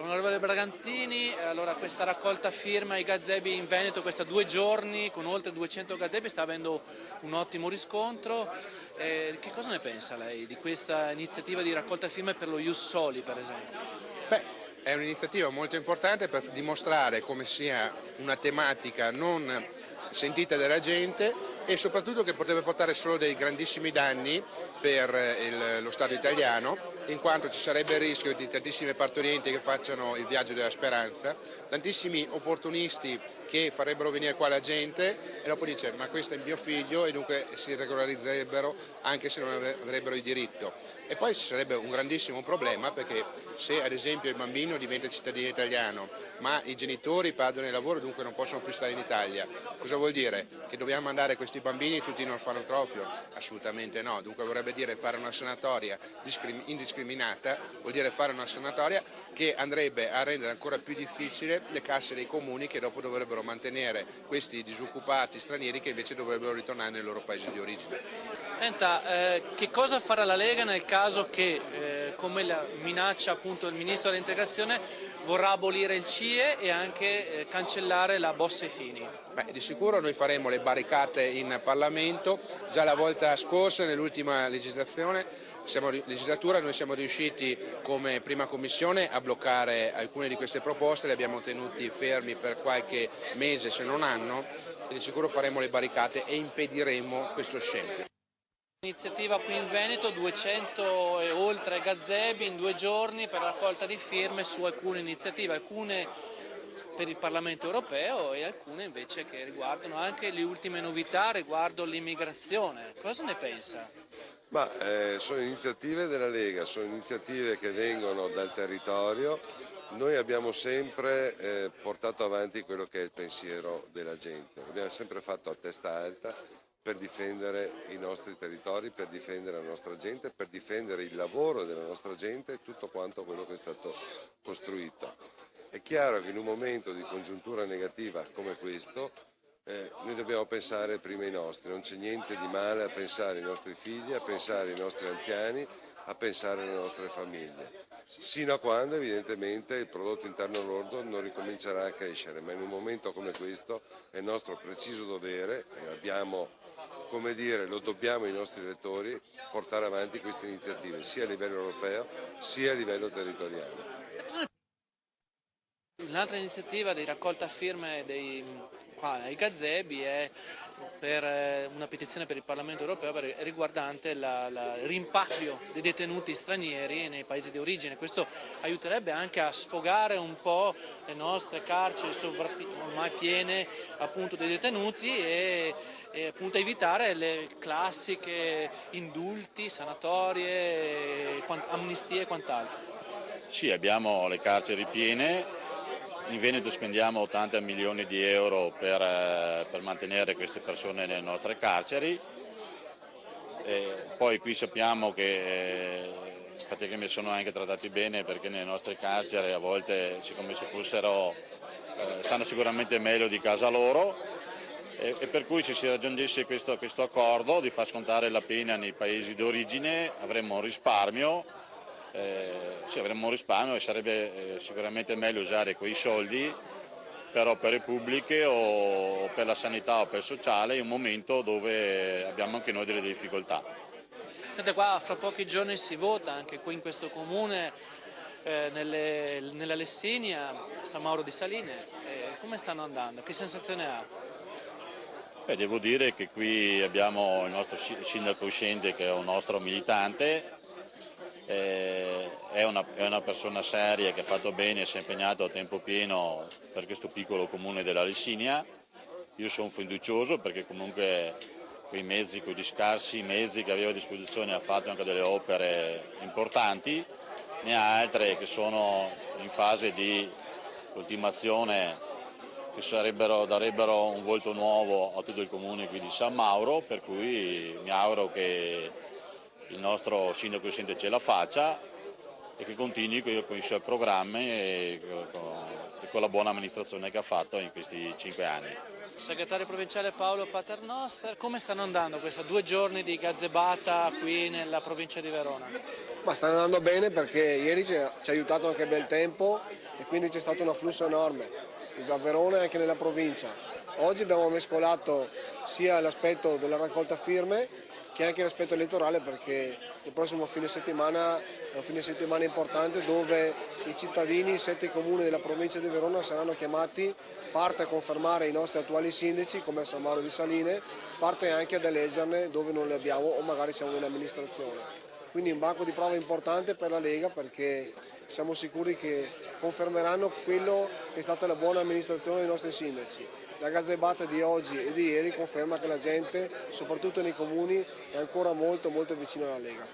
Onorevole Bragantini, allora questa raccolta firma ai gazebi in Veneto, questa 2 giorni con oltre 200 gazebi, sta avendo un ottimo riscontro. Che cosa ne pensa lei di questa iniziativa di raccolta firme per lo Ius Soli, per esempio? Beh, è un'iniziativa molto importante per dimostrare come sia una tematica non sentita dalla gente e soprattutto che potrebbe portare solo dei grandissimi danni per lo Stato italiano, in quanto ci sarebbe il rischio di tantissime partorienti che facciano il viaggio della speranza, tantissimi opportunisti che farebbero venire qua la gente e dopo dice ma questo è mio figlio e dunque si regolarizzerebbero anche se non avrebbero il diritto. E poi ci sarebbe un grandissimo problema perché se ad esempio il bambino diventa cittadino italiano ma i genitori, i padri nel lavoro dunque non possono più stare in Italia, cosa vuol dire? Che dobbiamo mandare questi bambini tutti in orfanotrofio? Assolutamente no, dunque vorrebbe dire fare una sanatoria indiscriminata, vuol dire fare una sanatoria che andrebbe a rendere ancora più difficile le casse dei comuni che dopo dovrebbero mantenere questi disoccupati stranieri che invece dovrebbero ritornare nei loro paesi di origine. Senta, che cosa farà la Lega nel caso che, come la minaccia appunto il Ministro dell'Integrazione, vorrà abolire il CIE e anche cancellare la Bossi-Fini? Beh, di sicuro noi faremo le barricate in Parlamento, già la volta scorsa nell'ultima legislatura noi siamo riusciti come prima commissione a bloccare alcune di queste proposte, le abbiamo tenuti fermi per qualche mese se non anno e di sicuro faremo le barricate e impediremo questo scempio. Iniziativa qui in Veneto, 200 e oltre gazebi in 2 giorni per raccolta di firme su alcune iniziative, alcune per il Parlamento europeo e alcune invece che riguardano anche le ultime novità riguardo l'immigrazione. Cosa ne pensa? Sono iniziative della Lega, sono iniziative che vengono dal territorio. Noi abbiamo sempre portato avanti quello che è il pensiero della gente, l'abbiamo sempre fatto a testa alta per difendere i nostri territori, per difendere la nostra gente, per difendere il lavoro della nostra gente e tutto quanto quello che è stato costruito. È chiaro che in un momento di congiuntura negativa come questo noi dobbiamo pensare prima ai nostri, non c'è niente di male a pensare ai nostri figli, a pensare ai nostri anziani, a pensare alle nostre famiglie, sino a quando evidentemente il prodotto interno lordo non ricomincerà a crescere, ma in un momento come questo è il nostro preciso dovere e lo dobbiamo ai nostri elettori, portare avanti queste iniziative sia a livello europeo sia a livello territoriale. Un'altra iniziativa di raccolta firme ai gazebi è per una petizione per il Parlamento europeo riguardante il rimpatrio dei detenuti stranieri nei paesi di origine. Questo aiuterebbe anche a sfogare un po' le nostre carceri ormai piene appunto dei detenuti e appunto evitare le classiche indulti, sanatorie, amnistie e quant'altro. Sì, abbiamo le carceri piene. In Veneto spendiamo 80 milioni di euro per mantenere queste persone nelle nostre carceri. Poi qui sappiamo che praticamente sono anche trattati bene perché nelle nostre carceri a volte, siccome se fossero, stanno sicuramente meglio di casa loro. E per cui se si raggiungesse questo accordo di far scontare la pena nei paesi d'origine avremmo un risparmio. Sì, avremmo un risparmio e sarebbe sicuramente meglio usare quei soldi per opere pubbliche o per la sanità o per il sociale in un momento dove abbiamo anche noi delle difficoltà. Vedete qua fra pochi giorni si vota anche qui in questo comune, nella Lessinia, San Mauro di Saline. Come stanno andando? Che sensazione ha? Devo dire che qui abbiamo il nostro sindaco uscente che è un nostro militante. È una persona seria che ha fatto bene e si è impegnato a tempo pieno per questo piccolo comune della Lessinia. Io sono fiducioso perché comunque quegli scarsi mezzi che aveva a disposizione ha fatto anche delle opere importanti, ne ha altre che sono in fase di ultimazione che darebbero un volto nuovo a tutto il comune qui di San Mauro, per cui mi auguro che il nostro sindaco uscente ce la faccia e che continui con i suoi programmi e con la buona amministrazione che ha fatto in questi 5 anni. Segretario provinciale Paolo Paternoster, come stanno andando questi 2 giorni di gazebata qui nella provincia di Verona? Ma stanno andando bene perché ieri ci ha aiutato anche il bel tempo e quindi c'è stato un afflusso enorme a Verona e anche nella provincia. Oggi abbiamo mescolato sia l'aspetto della raccolta firme che anche l'aspetto elettorale, perché il prossimo fine settimana è un fine settimana importante dove i cittadini, 7 comuni della provincia di Verona saranno chiamati parte a confermare i nostri attuali sindaci come San Mauro di Saline, parte anche ad eleggerne dove non li abbiamo o magari siamo in amministrazione. Quindi un banco di prova importante per la Lega, perché siamo sicuri che confermeranno quello che è stata la buona amministrazione dei nostri sindaci. La gazebata di oggi e di ieri conferma che la gente, soprattutto nei comuni, è ancora molto vicina alla Lega.